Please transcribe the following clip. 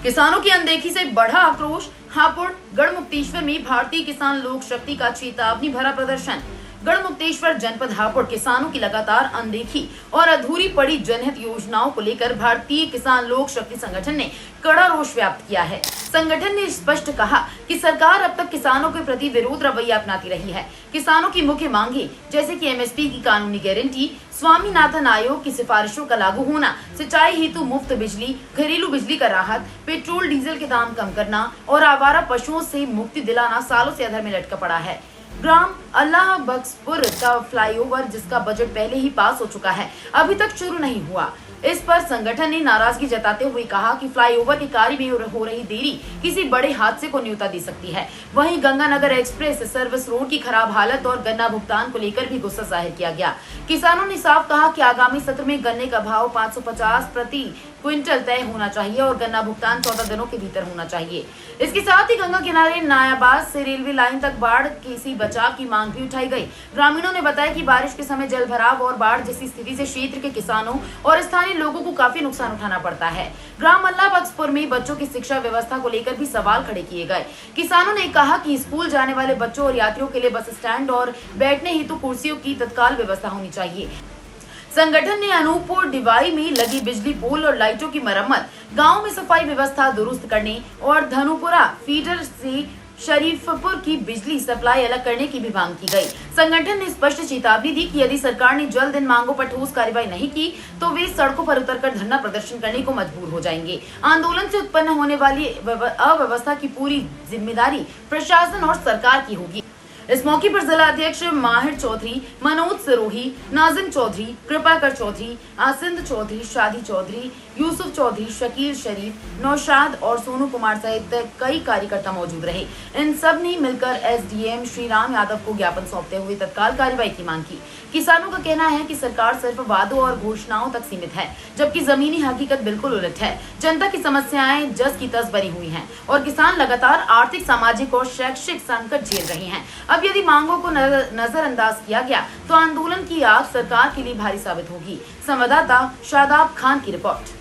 किसानों की अनदेखी से बढ़ा आक्रोश। हापुड़ गढ़मुक्तेश्वर में भारतीय किसान लोक शक्ति का चेतावनी भरा प्रदर्शन। गढ़मुक्तेश्वर जनपद हापुड़ किसानों की लगातार अनदेखी और अधूरी पड़ी जनहित योजनाओं को लेकर भारतीय किसान लोक शक्ति संगठन ने कड़ा रोष व्यक्त किया है। संगठन ने स्पष्ट कहा कि सरकार अब तक किसानों के प्रति विरोध रवैया अपनाती रही है। किसानों की मुख्य मांगे जैसे कि एमएसपी की कानूनी गारंटी, स्वामीनाथन आयोग की सिफारिशों का लागू होना, सिंचाई हेतु मुफ्त बिजली, घरेलू बिजली का राहत, पेट्रोल डीजल के दाम कम करना और आवारा पशुओं से मुक्ति दिलाना सालों से अधर में लटका पड़ा है। ग्राम अल्लाह बख्शपुर का फ्लाईओवर जिसका बजट पहले ही पास हो चुका है, अभी तक शुरू नहीं हुआ। इस पर संगठन ने नाराजगी जताते हुए कहा कि फ्लाईओवर के कार्य में हो रही देरी किसी बड़े हादसे को न्योता दे सकती है। वहीं गंगानगर एक्सप्रेस सर्विस रोड की खराब हालत और गन्ना भुगतान को लेकर भी गुस्सा जाहिर किया गया। किसानों ने साफ कहा कि आगामी सत्र में गन्ने का भाव 550 प्रति क्विंटल तय होना चाहिए और गन्ना भुगतान 14 दिनों के भीतर होना चाहिए। इसके साथ ही गंगा किनारे नायाबाद से रेलवे लाइन तक बाढ़ से बचाव की मांग भी उठाई गई। ग्रामीणों ने बताया कि बारिश के समय जल भराव और बाढ़ जैसी स्थिति से क्षेत्र के किसानों और स्थानीय लोगों को काफी नुकसान उठाना पड़ता है। ग्राम अल्लाह बख्शपुर में बच्चों की शिक्षा व्यवस्था को लेकर भी सवाल खड़े किए गए। किसानों ने कहा कि स्कूल जाने वाले बच्चों और यात्रियों के लिए बस स्टैंड और बैठने हेतु कुर्सियों की तत्काल व्यवस्था होनी चाहिए। संगठन ने अनूपपुर डिवाई में लगी बिजली पोल और लाइटों की मरम्मत, गांव में सफाई व्यवस्था दुरुस्त करने और धनुपुरा फीडर से शरीफपुर की बिजली सप्लाई अलग करने की भी मांग की गई। संगठन ने स्पष्ट चेतावनी दी कि यदि सरकार ने जल्द इन मांगों पर ठोस कार्रवाई नहीं की तो वे सड़कों पर उतरकर धरना प्रदर्शन करने को मजबूर हो जाएंगे। आंदोलन से उत्पन्न होने वाली अव्यवस्था की पूरी जिम्मेदारी प्रशासन और सरकार की होगी। इस मौके पर जिला अध्यक्ष माहिर चौधरी, मनोज सिरोही, नाजिम चौधरी, कृपाकर चौधरी, आसिंद चौधरी, शादी चौधरी, यूसुफ चौधरी, शकील शरीफ, नौशाद और सोनू कुमार सहित कई कार्यकर्ता मौजूद रहे। इन सब ने मिलकर एसडीएम श्रीराम यादव को ज्ञापन सौंपते हुए तत्काल कार्रवाई की मांग की। किसानों का कहना है कि सरकार सिर्फ वादों और घोषणाओं तक सीमित है, जबकि जमीनी हकीकत बिल्कुल उलट है। जनता की समस्याएं जस की तस बनी हुई हैं और किसान लगातार आर्थिक, सामाजिक और शैक्षिक संकट झेल रहे हैं। अब यदि मांगों को नजरअंदाज किया गया तो आंदोलन की आग सरकार के लिए भारी साबित होगी। संवाददाता शादाब खान की रिपोर्ट।